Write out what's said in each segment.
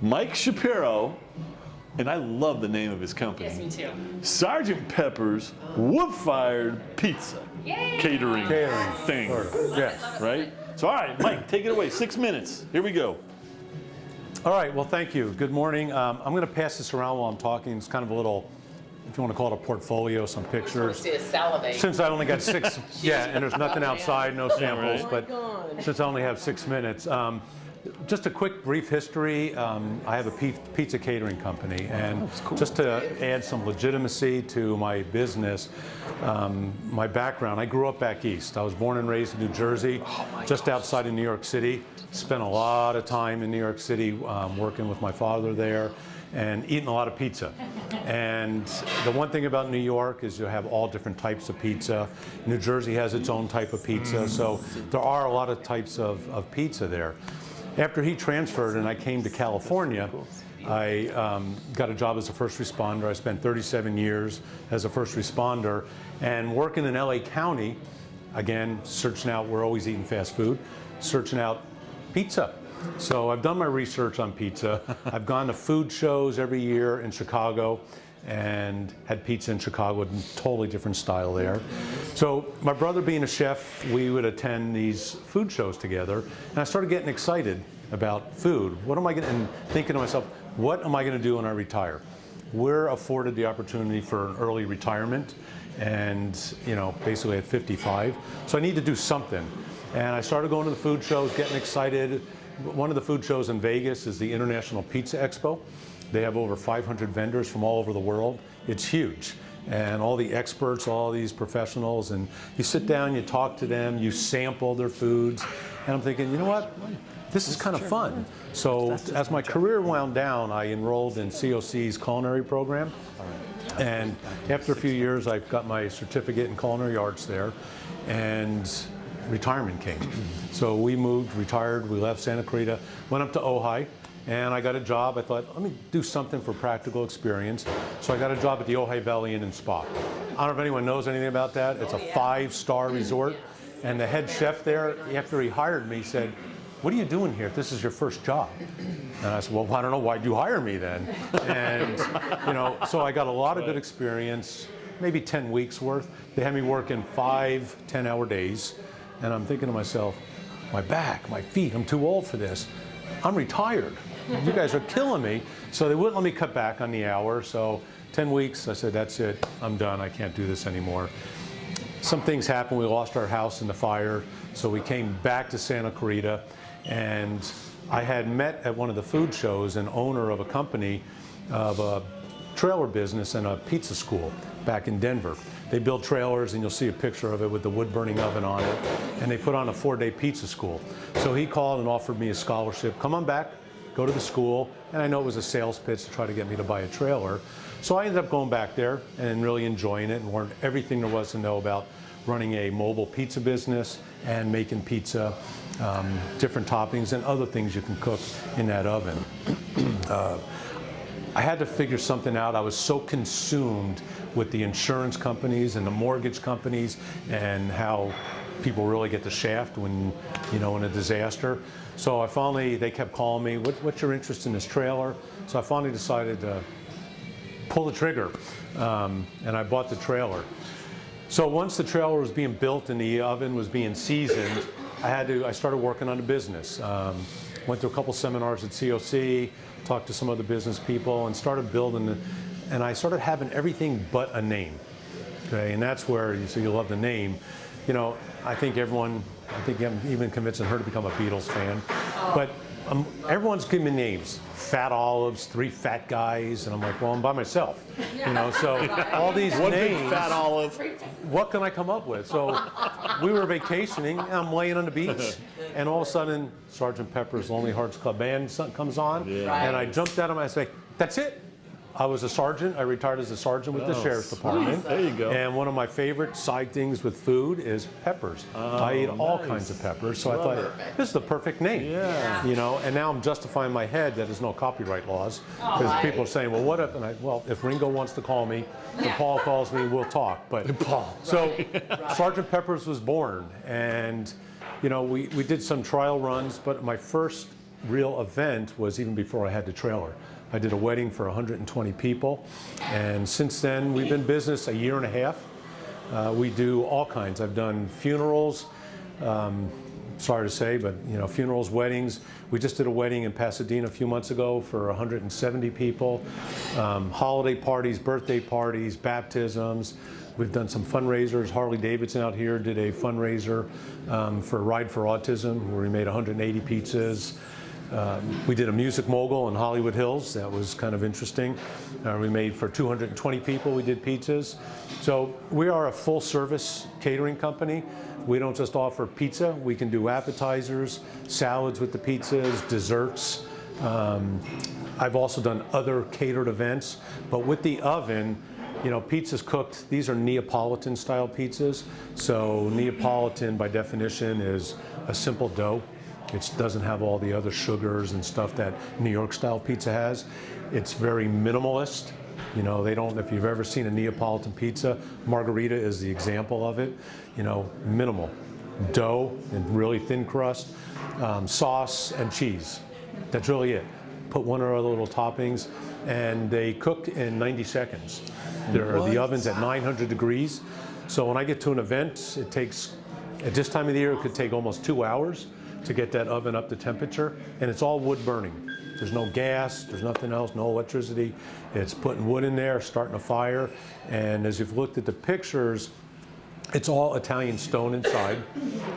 Mike Shapiro, and I love the name of his company. Yes, me too. Sergeant Pepper's Wood-Fired Pizza Catering thing. Yes. Right? So, all right, Mike, take it away. 6 minutes. Here we go. All right, well, thank you. Good morning. I'm going to pass this around while I'm talking. It's kind of a little, if you want to call it a portfolio, some pictures. See us salivate. Since I only got 6, yeah, and there's nothing outside, no samples, right. but since I only have 6 minutes, just a quick brief history. I have a pizza catering company, and just to add some legitimacy to my business, my background, I grew up back east. I was born and raised in New Jersey, just outside of New York City. Spent a lot of time in New York City working with my father there and eating a lot of pizza. And the one thing about New York is you have all different types of pizza. New Jersey has its own type of pizza, so there are a lot of types of pizza there. After he transferred and I came to California, I got a job as a first responder. I spent 37 years as a first responder and working in LA County, again, searching out, we're always eating fast food, searching out pizza. So I've done my research on pizza. I've gone to food shows every year in Chicago and had pizza in Chicago, a totally different style there. So my brother being a chef, we would attend these food shows together, and I started getting excited about food. What am I going and thinking to myself, what am I going to do when I retire? We're afforded the opportunity for an early retirement, and basically at 55. So I need to do something. And I started going to the food shows, getting excited. One of the food shows in Vegas is the International Pizza Expo. They have over 500 vendors from all over the world. It's huge. And all the experts, all these professionals, and you sit down, you talk to them, you sample their foods. And I'm thinking, you know what? This is kind of fun. So as my career wound down, I enrolled in COC's culinary program. And after a few years, I got my certificate in culinary arts there. And retirement came. So we moved, retired, we left Santa Clarita, went up to Ojai, and I got a job. I thought, let me do something for practical experience. So I got a job at the Ojai Valley Inn and Spa. I don't know if anyone knows anything about that. It's a 5-star resort. And the head chef there, after he hired me, said, what are you doing here if this is your first job? And I said, well, I don't know, why'd you hire me then? And, so I got a lot of good experience, maybe 10 weeks worth. They had me working 5 10-hour days. And I'm thinking to myself, my back, my feet, I'm too old for this. I'm retired. You guys are killing me. So they wouldn't let me cut back on the hour. So 10 weeks, I said, that's it. I'm done. I can't do this anymore. Some things happened. We lost our house in the fire. So we came back to Santa Clarita. And I had met at one of the food shows an owner of a company of a trailer business and a pizza school back in Denver. They build trailers, and you'll see a picture of it with the wood-burning oven on it, and they put on a 4-day pizza school. So he called and offered me a scholarship. Come on back, go to the school, and I know it was a sales pitch to try to get me to buy a trailer. So I ended up going back there and really enjoying it and learned everything there was to know about running a mobile pizza business and making pizza, different toppings and other things you can cook in that oven. I had to figure something out. I was so consumed with the insurance companies and the mortgage companies and how people really get the shaft when, in a disaster. So they kept calling me, what's your interest in this trailer? So I finally decided to pull the trigger, and I bought the trailer. So once the trailer was being built and the oven was being seasoned, I started working on the business. Went to a couple seminars at COC, talked to some other business people, and started building and I started having everything but a name. Okay, and that's where you love the name. I think I'm even convincing her to become a Beatles fan. But everyone's giving me names. Fat Olives, 3 fat guys, and I'm like, well, I'm by myself. So all these names. Big fat olive. What can I come up with? So we were vacationing, and I'm laying on the beach, and all of a sudden, Sergeant Pepper's Lonely Hearts Club Band comes on, and I jumped out of my, I say, that's it. I was a sergeant. I retired as a sergeant with the Sheriff's Department. There you go. And one of my favorite side things with food is peppers. I eat all kinds of peppers, so I thought, this is the perfect name. Yeah. And now I'm justifying my head that there's no copyright laws. Because people are saying, well, what if, if Ringo wants to call me, if Paul calls me, we'll talk. But so Sergeant Pepper's was born, and we did some trial runs, but my first real event was even before I had the trailer. I did a wedding for 120 people, and since then we've been in business a year and a half. We do all kinds. I've done funerals, sorry to say, but funerals, weddings. We just did a wedding in Pasadena a few months ago for 170 people. Holiday parties, birthday parties, baptisms. We've done some fundraisers. Harley Davidson out here did a fundraiser for Ride for Autism, where we made 180 pizzas. We did a music mogul in Hollywood Hills. That was kind of interesting. We made for 220 people, we did pizzas. So we are a full service catering company. We don't just offer pizza. We can do appetizers, salads with the pizzas, desserts. I've also done other catered events, but with the oven, pizzas cooked. These are Neapolitan style pizzas. So Neapolitan by definition is a simple dough. It doesn't have all the other sugars and stuff that New York style pizza has. It's very minimalist. They don't, if you've ever seen a Neapolitan pizza, margarita is the example of it. Minimal. Dough and really thin crust, sauce and cheese. That's really it. Put one or other little toppings, and they cook in 90 seconds. The oven's at 900 degrees. So when I get to an event, it takes, at this time of the year, it could take almost 2 hours to get that oven up to temperature, and it's all wood burning. There's no gas, there's nothing else, no electricity. It's putting wood in there, starting a fire, and as you've looked at the pictures, it's all Italian stone inside,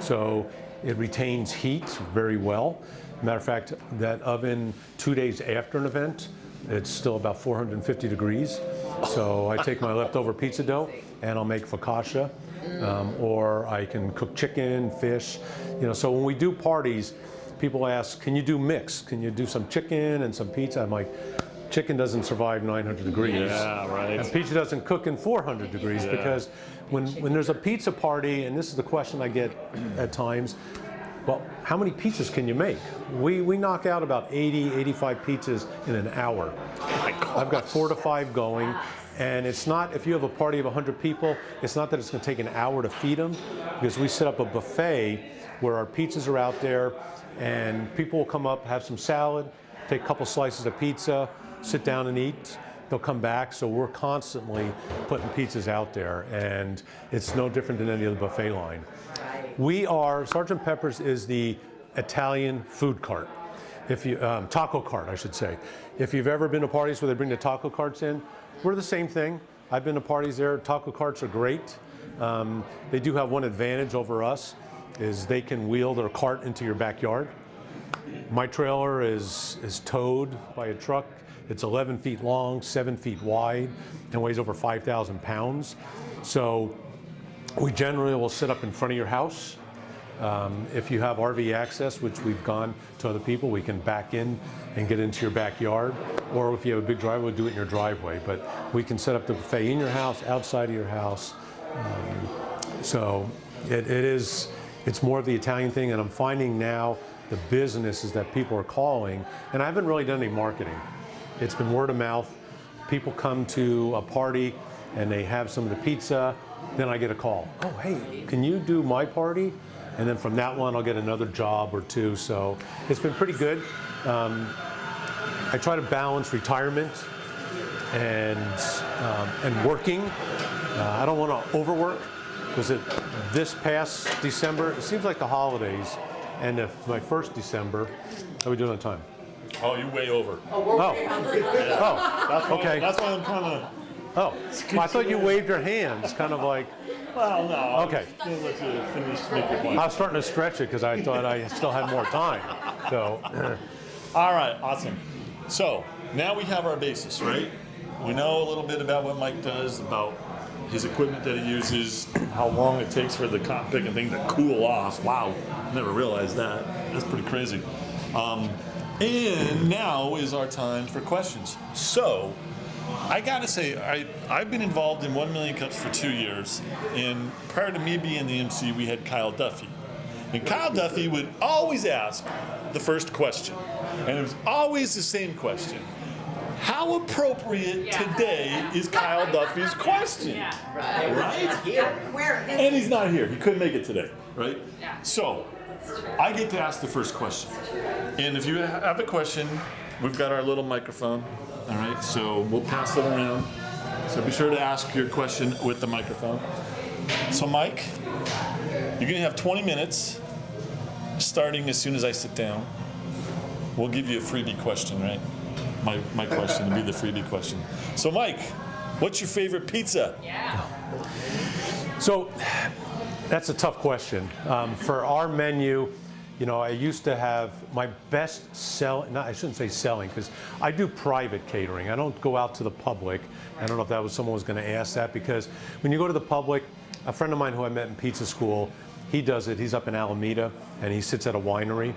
so it retains heat very well. Matter of fact, that oven 2 days after an event, it's still about 450 degrees. So I take my leftover pizza dough and I'll make focaccia, or I can cook chicken, fish. So when we do parties, people ask, can you do mix? Can you do some chicken and some pizza? I'm like, chicken doesn't survive 900 degrees. Yeah, right. And pizza doesn't cook in 400 degrees because when there's a pizza party, and this is the question I get at times, well, how many pizzas can you make? We knock out about 80, 85 pizzas in an hour. I've got 4 to 5 going, and it's not, if you have a party of 100 people, it's not that it's going to take an hour to feed them, because we set up a buffet where our pizzas are out there, and people will come up, have some salad, take a couple slices of pizza, sit down and eat. They'll come back, so we're constantly putting pizzas out there, and it's no different than any other buffet line. We are, Sgt. Pepper's is the Italian food cart. If you, taco cart, I should say. If you've ever been to parties where they bring the taco carts in, we're the same thing. I've been to parties there. Taco carts are great. They do have one advantage over us, is they can wheel their cart into your backyard. My trailer is towed by a truck. It's 11 feet long, 7 feet wide, and weighs over 5,000 pounds. So we generally will sit up in front of your house. If you have RV access, which we've gone to other people, we can back in and get into your backyard. Or if you have a big driveway, we'll do it in your driveway. But we can set up the buffet in your house, outside of your house. So it's more of the Italian thing, and I'm finding now the business is that people are calling, and I haven't really done any marketing. It's been word of mouth. People come to a party and they have some of the pizza, then I get a call. Oh, hey, can you do my party? And then from that one, I'll get another job or two. So it's been pretty good. I try to balance retirement and working. I don't want to overwork, because this past December, it seems like the holidays, and if my first December, how are we doing on time? Oh, you're way over. Oh, okay. That's why I'm kind of. Oh, I thought you waved your hands, kind of like. Well, no. Okay. I'm gonna let you finish make your point. I was starting to stretch it because I thought I still had more time. So. All right, awesome. So now we have our basis, right? We know a little bit about what Mike does, about his equipment that he uses, how long it takes for the cotton picking thing to cool off. Wow, never realized that. That's pretty crazy. And now is our time for questions. So, I gotta say, I've been involved in 1 Million Cups for 2 years, and prior to me being the MC, we had Kyle Duffy. And Kyle Duffy would always ask the first question, and it was always the same question. How appropriate today is Kyle Duffy's question? Yeah. Right? And he's not here. He couldn't make it today, right? Yeah. So, I get to ask the first question. And if you have a question, we've got our little microphone. All right, so we'll pass it around. So be sure to ask your question with the microphone. So Mike, you're gonna have 20 minutes, starting as soon as I sit down. We'll give you a freebie question, right? My question will be the freebie question. So Mike, what's your favorite pizza? Yeah. So that's a tough question. For our menu, you know, I used to have my best I shouldn't say selling, because I do private catering. I don't go out to the public. I don't know if someone was going to ask that, because when you go to the public, a friend of mine who I met in pizza school, he does it. He's up in Alameda, and he sits at a winery,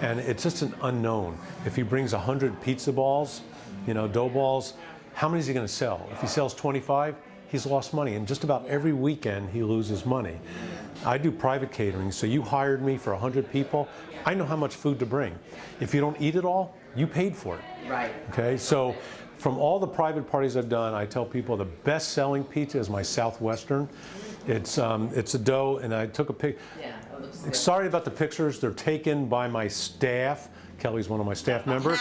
and it's just an unknown. If he brings 100 pizza balls, you know, dough balls, how many is he going to sell? If he sells 25, he's lost money, and just about every weekend he loses money. I do private catering, so you hired me for 100 people. I know how much food to bring. If you don't eat it all, you paid for it. Right. Okay, so from all the private parties I've done, I tell people the best-selling pizza is my Southwestern. It's a dough, and I took a pic. Yeah, that looks good. Sorry about the pictures. They're taken by my staff. Kelly's one of my staff members.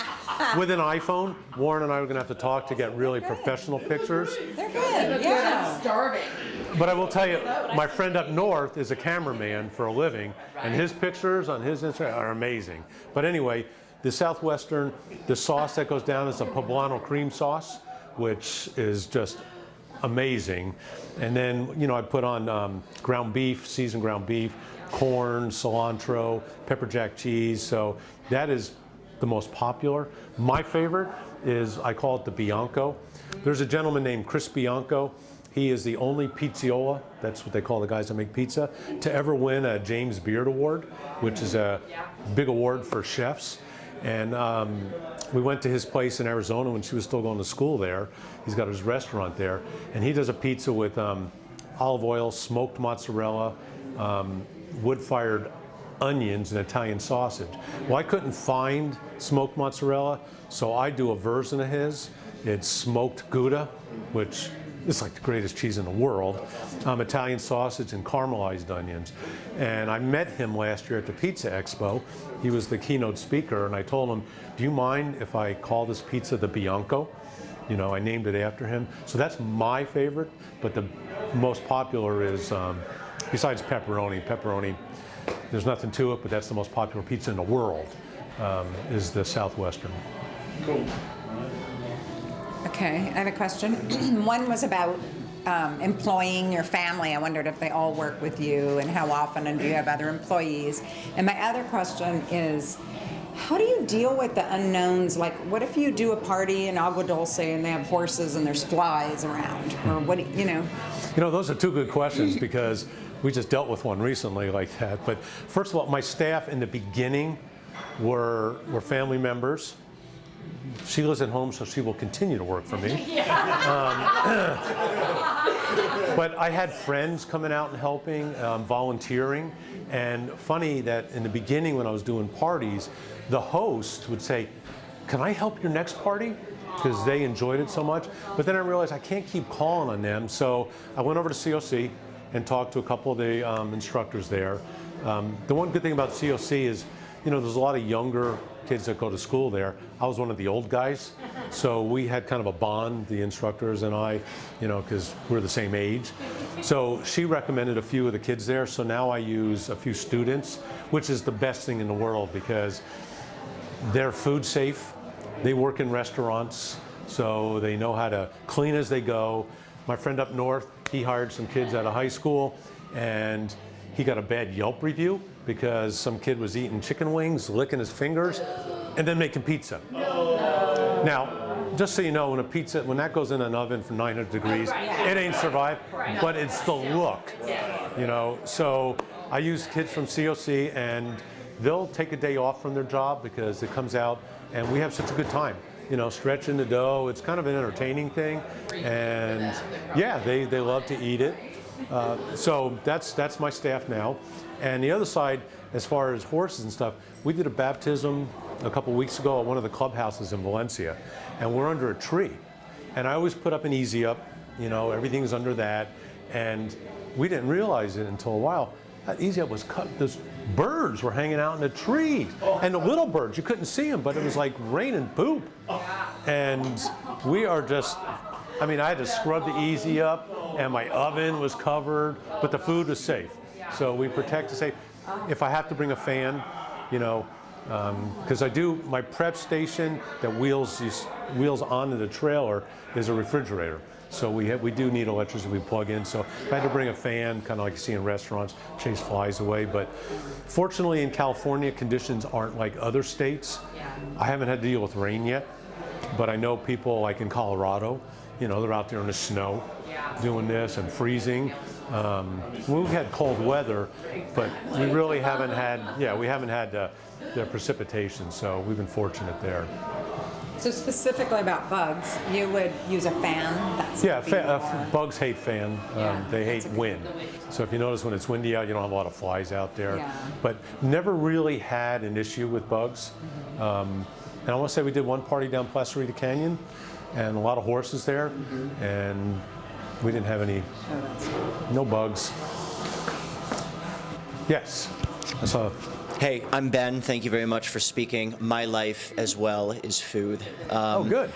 With an iPhone, Warren and I are going to have to talk to get really professional pictures. They're good, I'm yeah. starving. But I will tell you, my friend up north is a cameraman for a living, and his pictures on his Instagram are amazing. But anyway, the Southwestern, the sauce that goes down is a poblano cream sauce, which is just amazing. And then, you know, I put on ground beef, seasoned ground beef, corn, cilantro, pepper jack cheese. So that is the most popular. My favorite is, I call it the Bianco. There's a gentleman named Chris Bianco. He is the only pizziola, that's what they call the guys that make pizza, to ever win a James Beard Award, which is a big award for chefs. And we went to his place in Arizona when she was still going to school there. He's got his restaurant there. And he does a pizza with olive oil, smoked mozzarella, wood-fired onions, and Italian sausage. Well, I couldn't find smoked mozzarella, so I do a version of his. It's smoked Gouda, which is like the greatest cheese in the world, Italian sausage and caramelized onions. And I met him last year at the Pizza Expo. He was the keynote speaker, and I told him, do you mind if I call this pizza the Bianco? You know, I named it after him. So that's my favorite, but the most popular is, besides pepperoni, there's nothing to it, but that's the most popular pizza in the world, is the Southwestern. Cool. Okay, I have a question. One was about employing your family. I wondered if they all work with you and how often, and do you have other employees? And my other question is, how do you deal with the unknowns? Like, what if you do a party in Agua Dulce and they have horses and there's flies around? Or what, you know? You know, those are two good questions, because we just dealt with one recently like that. But first of all, my staff in the beginning were family members. She lives at home, so she will continue to work for me. But I had friends coming out and helping, volunteering. And funny that in the beginning when I was doing parties, the host would say, can I help your next party? Because they enjoyed it so much. But then I realized I can't keep calling on them. So I went over to COC and talked to a couple of the instructors there. The one good thing about COC is, you know, there's a lot of younger kids that go to school there. I was one of the old guys, so we had kind of a bond, the instructors and I, you know, because we're the same age. So she recommended a few of the kids there, so now I use a few students, which is the best thing in the world, because they're food safe, they work in restaurants, so they know how to clean as they go. My friend up north, he hired some kids out of high school, and he got a bad Yelp review because some kid was eating chicken wings, licking his fingers, and then making pizza. Now, just so you know, when that goes in an oven for 900 degrees, it ain't survived, but it's the look, you know. So I use kids from COC, and they'll take a day off from their job because it comes out, and we have such a good time. You know, stretching the dough. It's kind of an entertaining thing, and yeah, they love to eat it. So that's my staff now. And the other side, as far as horses and stuff, we did a baptism a couple weeks ago at one of the clubhouses in Valencia, and we're under a tree. And I always put up an easy up, you know, everything's under that. And we didn't realize it until a while. easy up was cut. Those birds were hanging out in the trees, and the little birds, you couldn't see them, but it was like raining poop. And we are just, I mean, I had to scrub the easy up, and my oven was covered, but the food was safe. So we protect the safe. If I have to bring a fan, you know, because I do, my prep station that wheels onto the trailer is a refrigerator. So we do need electricity we plug in. So if I had to bring a fan, kind of like you see in restaurants, chase flies away. But fortunately in California, conditions aren't like other states. I haven't had to deal with rain yet, but I know people like in Colorado, you know, they're out there in the snow doing this and freezing. We've had cold weather, but we really haven't had, we haven't had the precipitation, so we've been fortunate there. So specifically about bugs, you would use a fan? Bugs hate fan. They hate wind. So if you notice when it's windy out, you don't have a lot of flies out there. Yeah. But never really had an issue with bugs. And I want to say we did one party down Placerita Canyon, and a lot of horses there, and we didn't have any, no bugs. Yes, I saw. Hey, I'm Ben. Thank you very much for speaking. My life as well is food. Oh, good.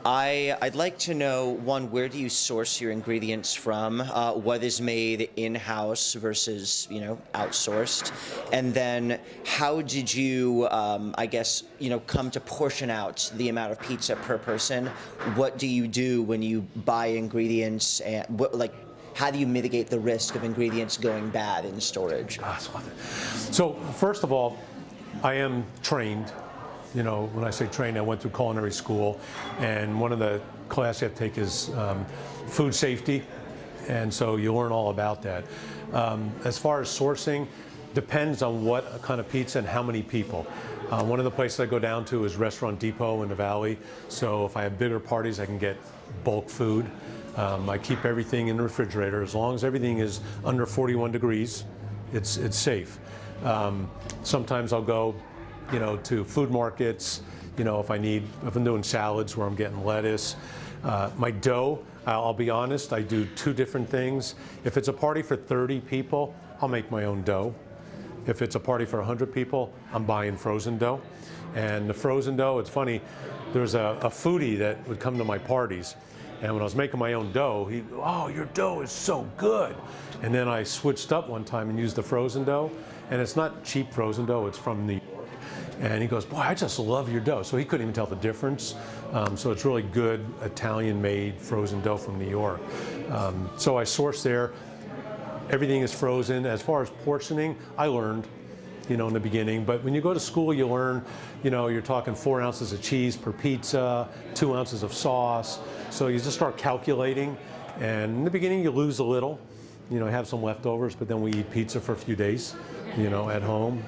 I'd like to know, one, where do you source your ingredients from? What is made in-house versus, you know, outsourced? And then how did you, I guess, you know, come to portion out the amount of pizza per person? What do you do when you buy ingredients, and how do you mitigate the risk of ingredients going bad in storage? So first of all, I am trained. You know, when I say trained, I went through culinary school, and one of the classes you have to take is food safety, and so you learn all about that. As far as sourcing, depends on what kind of pizza and how many people. One of the places I go down to is Restaurant Depot in the Valley, so if I have bigger parties, I can get bulk food. I keep everything in the refrigerator. As long as everything is under 41 degrees, it's safe. Sometimes I'll go, you know, to food markets, you know, if I'm doing salads where I'm getting lettuce. My dough, I'll be honest, I do two different things. If it's a party for 30 people, I'll make my own dough. If it's a party for 100 people, I'm buying frozen dough. And the frozen dough, it's funny, there's a foodie that would come to my parties. And when I was making my own dough, oh, your dough is so good. And then I switched up one time and used the frozen dough. And it's not cheap frozen dough, it's from New York. And he goes, boy, I just love your dough. So he couldn't even tell the difference. So it's really good Italian-made frozen dough from New York. So I source there. Everything is frozen. As far as portioning, I learned, you know, in the beginning. But when you go to school, you learn, you know, you're talking 4 ounces of cheese per pizza, 2 ounces of sauce. So you just start calculating. And in the beginning, you lose a little. You know, have some leftovers, but then we eat pizza for a few days, you know, at home.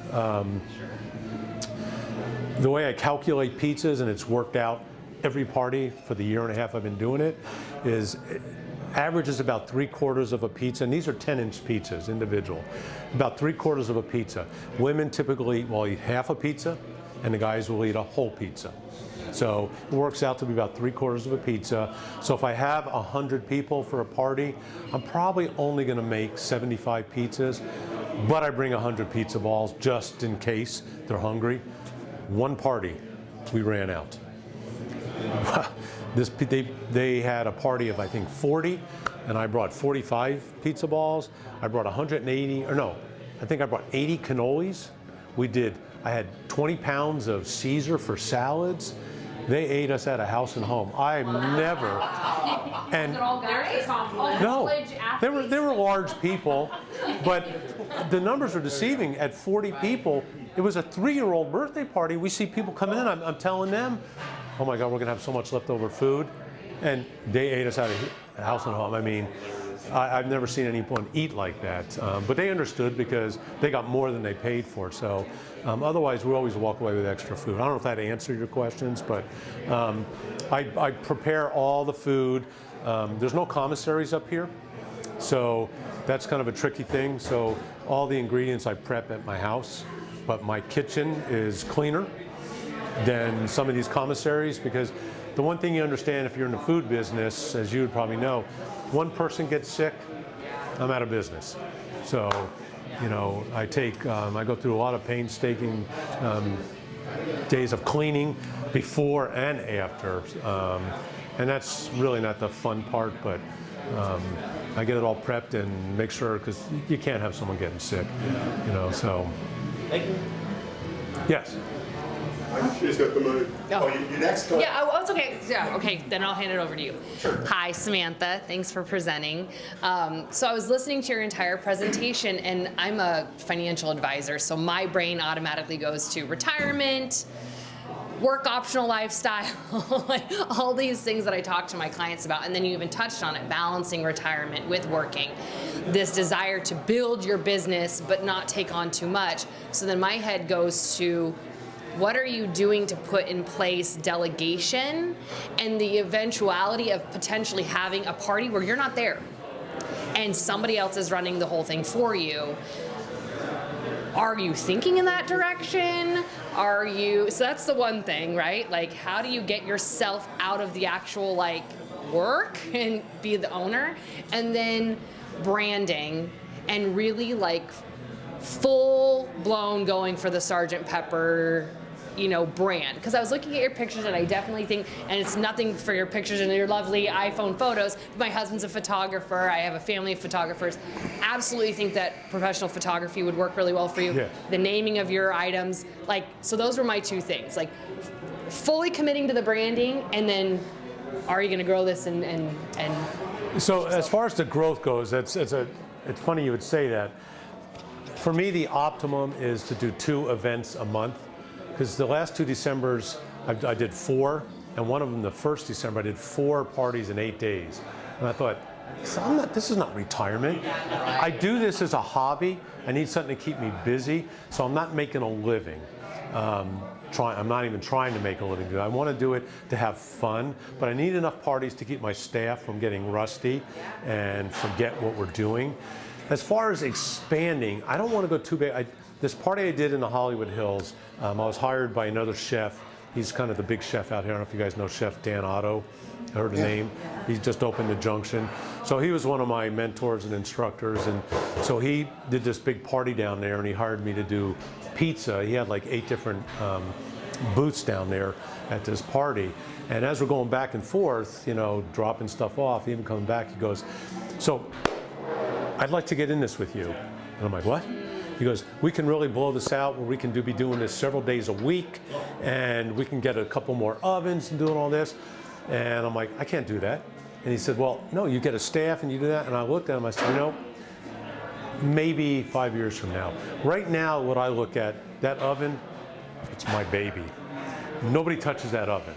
The way I calculate pizzas, and it's worked out every party for the year and a half I've been doing it, is average is about 3/4 of a pizza, and these are 10-inch pizzas, individual. About 3/4 of a pizza. Women typically will eat half a pizza, and the guys will eat a whole pizza. So it works out to be about 3/4 of a pizza. So if I have 100 people for a party, I'm probably only going to make 75 pizzas, but I bring 100 pizza balls just in case they're hungry. One party, we ran out. They had a party of, I think, 40, and I brought 45 pizza balls. I brought 180, or no, I think I brought 80 cannolis. I had 20 pounds of Caesar for salads. They ate us at a house and home. I've never, and no, they were large people, but the numbers are deceiving. At 40 people, it was a 3-year-old birthday party. We see people coming in. I'm telling them, oh my God, we're gonna have so much leftover food, and they ate us out of a house and home. I mean, I've never seen anyone eat like that, but they understood because they got more than they paid for. So otherwise, we always walk away with extra food. I don't know if that answered your questions, but I prepare all the food. There's no commissaries up here, so that's kind of a tricky thing. So all the ingredients I prep at my house, but my kitchen is cleaner than some of these commissaries, because the one thing you understand if you're in the food business, as you would probably know, one person gets sick, I'm out of business. So You know, I go through a lot of painstaking days of cleaning before and after, and that's really not the fun part, but I get it all prepped and make sure, because you can't have someone getting sick, you know, so. Yes. She's got the money. Oh, you next? Go ahead. Yeah, oh, it's okay. Yeah, okay, then I'll hand it over to you. Sure. Hi, Samantha. Thanks for presenting. So I was listening to your entire presentation, and I'm a financial advisor, so my brain automatically goes to retirement, work optional lifestyle, like all these things that I talk to my clients about. And then you even touched on it, balancing retirement with working. This desire to build your business but not take on too much. So then my head goes to, what are you doing to put in place delegation and the eventuality of potentially having a party where you're not there and somebody else is running the whole thing for you? Are you thinking in that direction? So that's the one thing, right? Like, how do you get yourself out of the actual like work and be the owner? And then branding and really like full blown going for the Sgt. Pepper, you know, brand. Because I was looking at your pictures and I definitely think, and it's nothing for your pictures and your lovely iPhone photos, my husband's a photographer, I have a family of photographers, absolutely think that professional photography would work really well for you. Yeah. The naming of your items, like, so those were my two things, like fully committing to the branding, and then are you gonna grow this and So as far as the growth goes, it's funny you would say that. For me, the optimum is to do 2 events a month, because the last 2 Decembers I did 4, and one of them, the first December, I did 4 parties in 8 days. And I thought, this is not retirement. I do this as a hobby. I need something to keep me busy, so I'm not making a living. I'm not even trying to make a living. I want to do it to have fun, but I need enough parties to keep my staff from getting rusty and forget what we're doing. As far as expanding, I don't want to go too big. This party I did in the Hollywood Hills, I was hired by another chef. He's kind of the big chef out here. I don't know if you guys know Chef Dan Otto. Heard the name? He's just opened the Junction. So he was one of my mentors and instructors, and so he did this big party down there, and he hired me to do pizza. He had like 8 different booths down there at this party. And as we're going back and forth, you know, dropping stuff off, even coming back, he goes, so I'd like to get in this with you. And I'm like, what? He goes, we can really blow this out where we can be doing this several days a week, and we can get a couple more ovens and doing all this. And I'm like, I can't do that. And he said, well, no, you get a staff and you do that. And I looked at him, I said, you know, maybe 5 years from now. Right now, what I look at, that oven, it's my baby. Nobody touches that oven.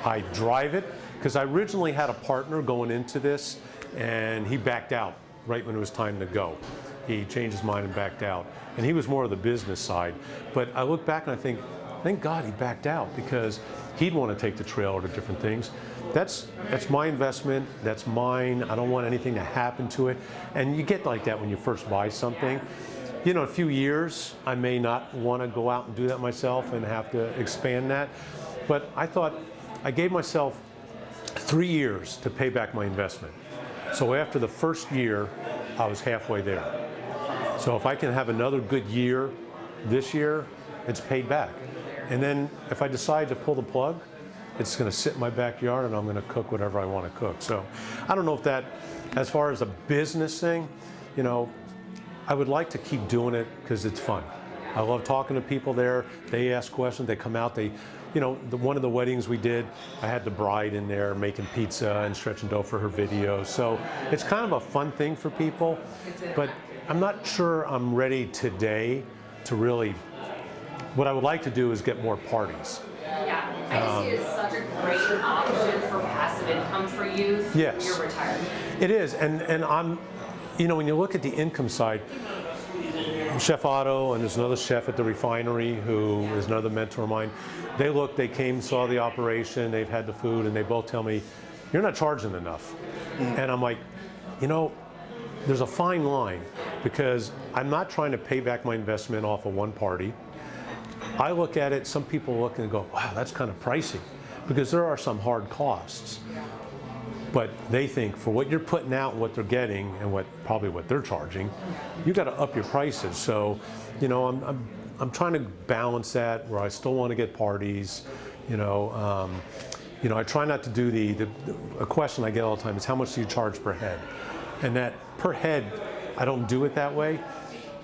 I drive it, because I originally had a partner going into this, and he backed out right when it was time to go. He changed his mind and backed out. And he was more of the business side. But I look back and I think, thank God he backed out, because he'd want to take the trailer to different things. That's my investment, that's mine. I don't want anything to happen to it. And you get like that when you first buy something. You know, in a few years, I may not want to go out and do that myself and have to expand that. But I thought, I gave myself 3 years to pay back my investment. So after the first year, I was halfway there. So if I can have another good year this year, it's paid back. And then if I decide to pull the plug, it's going to sit in my backyard and I'm going to cook whatever I want to cook. So I don't know if that, as far as a business thing, you know, I would like to keep doing it because it's fun. I love talking to people there. They ask questions, they come out, you know, one of the weddings we did, I had the bride in there making pizza and stretching dough for her videos. So it's kind of a fun thing for people, but I'm not sure I'm ready today to really, what I would like to do is get more parties. Yeah, I just see it as such a great option for passive income for you. Yes. You're retired. It is, and I'm, you know, when you look at the income side, Chef Otto and there's another chef at the refinery who is another mentor of mine. They came, saw the operation, they've had the food, and they both tell me, you're not charging enough. And I'm like, you know, there's a fine line, because I'm not trying to pay back my investment off of one party. I look at it, some people look and go, wow, that's kind of pricey, because there are some hard costs. But they think for what you're putting out and what they're getting and probably what they're charging, you got to up your prices. So, you know, I'm trying to balance that where I still want to get parties, you know. I try not to do a question I get all the time is how much do you charge per head? And that per head, I don't do it that way.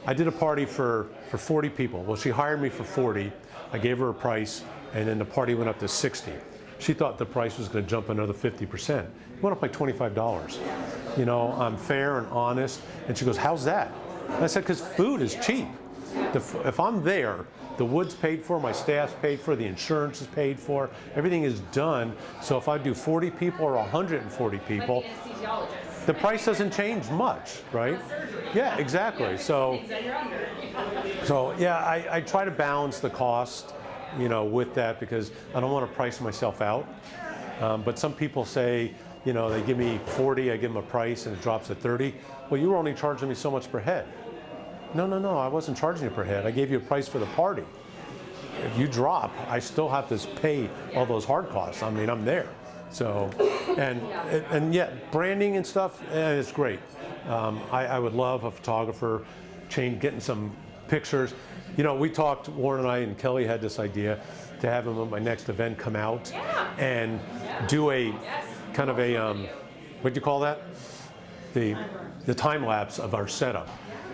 I did a party for 40 people. Well, she hired me for 40. I gave her a price, and then the party went up to 60. She thought the price was going to jump another 50%. It went up like $25. You know, I'm fair and honest. And she goes, how's that? And I said, because food is cheap. If I'm there, the wood's paid for, my staff's paid for, the insurance is paid for, everything is done. So if I do 40 people or 140 people, the price doesn't change much, right? Yeah, exactly. So yeah, I try to balance the cost, you know, with that because I don't want to price myself out. But some people say, you know, they give me 40, I give them a price and it drops to 30. Well, you were only charging me so much per head. No, I wasn't charging you per head. I gave you a price for the party. If you drop, I still have to pay all those hard costs. I mean, I'm there. So, and yet, branding and stuff, it's great. I would love a photographer getting some pictures. You know, we talked, Warren and I and Kelly had this idea to have him at my next event come out and do a kind of a, what do you call that? The time lapse of our setup.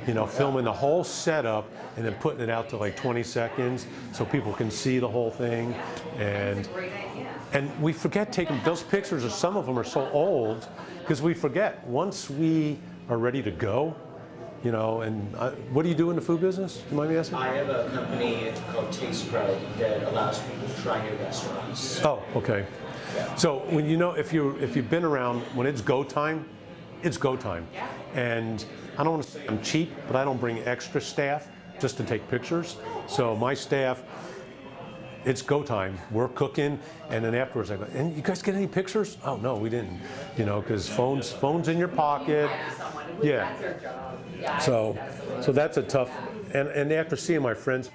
You know, filming the whole setup and then putting it out to like 20 seconds so people can see the whole thing. And we forget taking those pictures, or some of them are so old, because we forget. Once we are ready to go, you know, and what do you do in the food business? Do you mind me asking? I have a company called Taste Pro that allows people to try new restaurants. Oh, okay. So when you know, if you've been around, when it's go time, it's go time. And I don't want to say I'm cheap, but I don't bring extra staff just to take pictures. So my staff, it's go time. We're cooking, and then afterwards I go, and you guys get any pictures? Oh no, we didn't. You know, because phone's in your pocket. Yeah. So that's a tough. And after seeing my friends,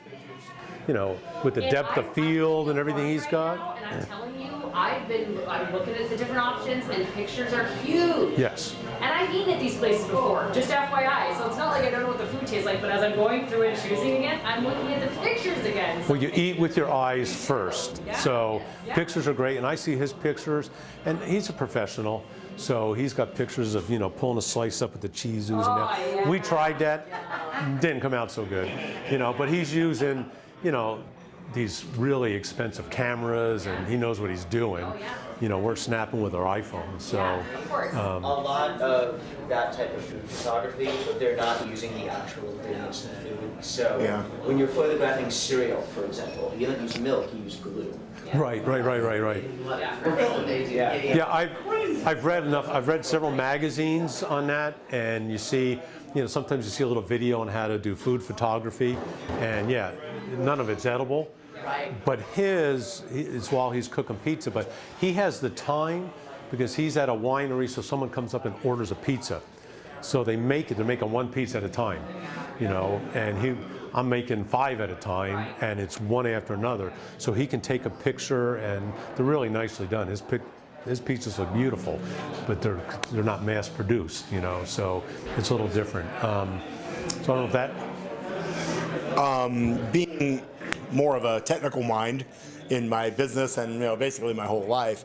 you know, with the depth of field and everything he's got. And I'm telling you, I'm looking at the different options, and pictures are huge. Yes. And I've eaten at these places before, just FYI. So it's not like I don't know what the food tastes like, but as I'm going through and choosing again, I'm looking at the pictures again. So Well, you eat with your eyes first. So pictures are great, and I see his pictures, and he's a professional. So he's got pictures of, you know, pulling a slice up with the cheese oozing out. We tried that, didn't come out so good, you know, but he's using, you know, these really expensive cameras, and he knows what he's doing. You know, we're snapping with our iPhone, so. A lot of that type of food photography, but they're not using the actual ingredients in the food. So when you're photographing cereal, for example, you don't use milk, you use glue. Right. Yeah, I've read enough. I've read several magazines on that, and you see, you know, sometimes you see a little video on how to do food photography, and yeah, none of it's edible. But his is while he's cooking pizza, but he has the time because he's at a winery, so someone comes up and orders a pizza. So they make it, they're making one pizza at a time, you know, and I'm making 5 at a time, and it's one after another. So he can take a picture, and they're really nicely done. His pizzas look beautiful, but they're not mass produced, you know, so it's a little different. So I don't know if that. Being more of a technical mind in my business and, you know, basically my whole life,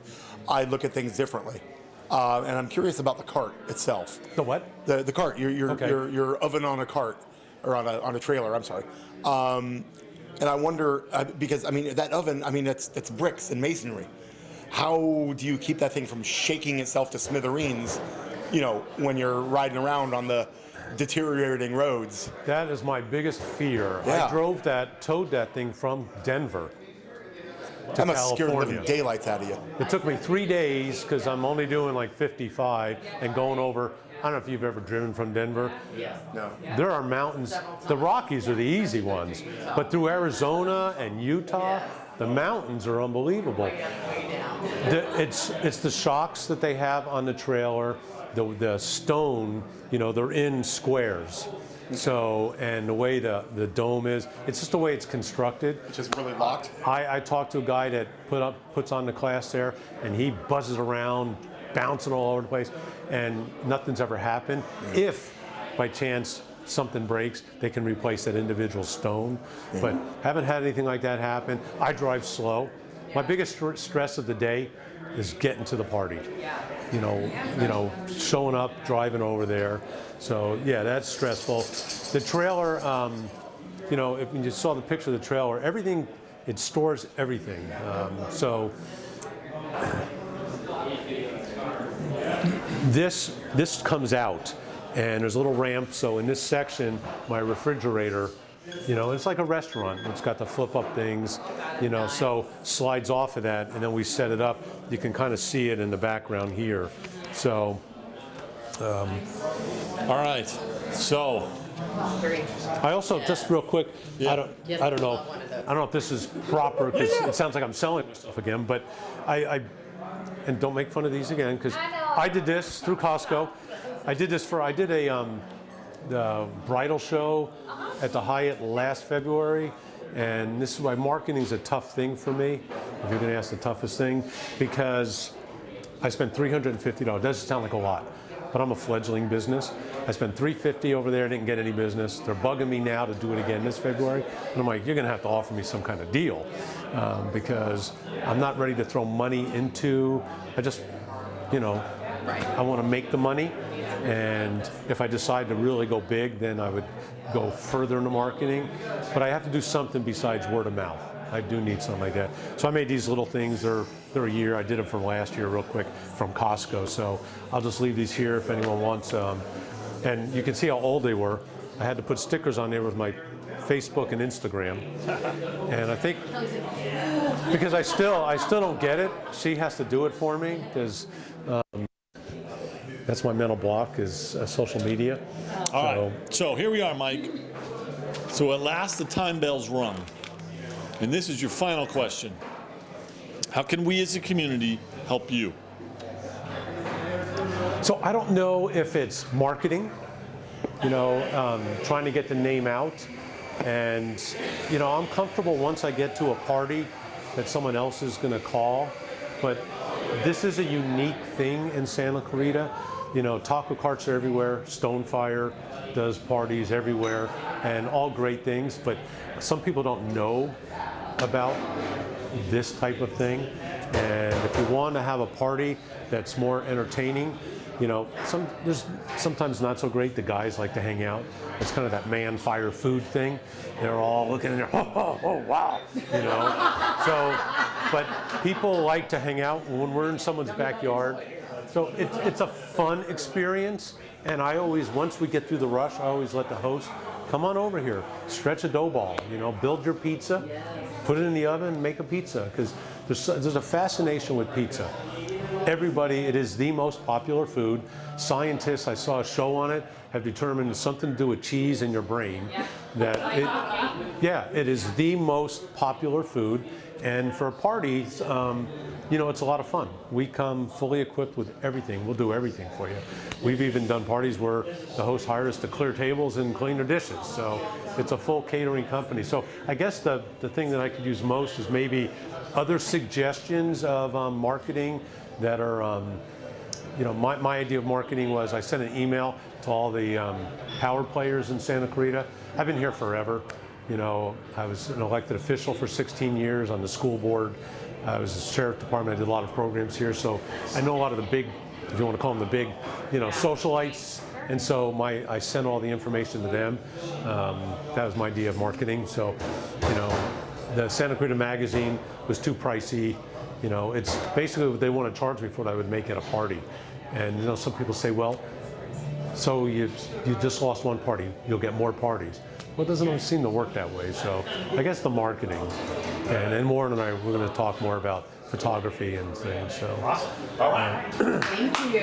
I look at things differently. And I'm curious about the cart itself. The what? The cart, your oven on a cart, or on a trailer, I'm sorry. And I wonder, because I mean, that oven, I mean, it's bricks and masonry. How do you keep that thing from shaking itself to smithereens, you know, when you're riding around on the deteriorating roads? That is my biggest fear. Yeah. I towed that thing from Denver to That must scare the California. living daylights out of you. It took me 3 days because I'm only doing like 55 and going over. I don't know if you've ever driven from Denver. No. There are mountains. The Rockies are the easy ones, but through Arizona and Utah, the mountains are unbelievable. It's the shocks that they have on the trailer, the stone. You know, they're in squares. So, and the way the dome is, it's just the way it's constructed. Which is really locked. I talked to a guy that puts on the class there, and he buzzes around bouncing all over the place, and nothing's ever happened. If by chance something breaks, they can replace that individual stone. But haven't had anything like that happen. I drive slow. My biggest stress of the day is getting to the party. You know, showing up, driving over there. So yeah, that's stressful. The trailer, you know, if you saw the picture of the trailer, everything, it stores everything. So this comes out, and there's a little ramp. So in this section, my refrigerator, you know, it's like a restaurant. It's got the flip up things, you know, so slides off of that, and then we set it up. You can kind of see it in the background here. So, All right. So, I also, just real quick, I don't know if this is proper, because it sounds like I'm selling myself again, but and don't make fun of these again, because I did this through Costco. I did the bridal show at the Hyatt last February, and this is why marketing is a tough thing for me, if you're going to ask the toughest thing, because I spent $350. Doesn't sound like a lot, but I'm a fledgling business. I spent $350 over there, didn't get any business. They're bugging me now to do it again this February, and I'm like, you're going to have to offer me some kind of deal, because I'm not ready to throw money into. I just, you know, I want to make the money. And if I decide to really go big, then I would go further into marketing. But I have to do something besides word of mouth. I do need something like that. So I made these little things. They're a year. I did them from last year real quick from Costco. So I'll just leave these here if anyone wants. And you can see how old they were. I had to put stickers on there with my Facebook and Instagram. And I think, because I still don't get it, she has to do it for me, because that's my mental block, is social media. all right. So here we are, Mike. So at last the time bell's rung. And this is your final question. How can we as a community help you? So I don't know if it's marketing, you know, trying to get the name out. And, you know, I'm comfortable once I get to a party that someone else is going to call. But this is a unique thing in Santa Clarita. You know, taco carts are everywhere. Stonefire does parties everywhere, and all great things. But some people don't know about this type of thing. And if you want to have a party that's more entertaining, you know, there's sometimes not so great. The guys like to hang out. It's kind of that man fire food thing. They're all looking in there, oh, wow, you know. So, but people like to hang out when we're in someone's backyard. So it's a fun experience. And I always, once we get through the rush, I always let the host, come on over here, stretch a dough ball, you know, build your pizza, put it in the oven, make a pizza. Because there's a fascination with pizza. Everybody, it is the most popular food. Scientists, I saw a show on it, have determined it's something to do with cheese in your brain. It is the most popular food. And for parties, you know, it's a lot of fun. We come fully equipped with everything. We'll do everything for you. We've even done parties where the host hired us to clear tables and clean their dishes. So it's a full catering company. So I guess the thing that I could use most is maybe other suggestions of marketing that are, you know, my idea of marketing was I sent an email to all the power players in Santa Clarita. I've been here forever. You know, I was an elected official for 16 years on the school board. I was a sheriff department. I did a lot of programs here. So I know a lot of the big, if you want to call them the big, you know, socialites. And so I sent all the information to them. That was my idea of marketing. So, you know, the Santa Clarita magazine was too pricey. You know, it's basically they want to charge me for what I would make at a party. And, you know, some people say, well, so you just lost one party, you'll get more parties. Well, it doesn't always seem to work that way. So I guess the marketing. And then Warren and I, we're going to talk more about photography and things. So. Awesome. All right. Thank you.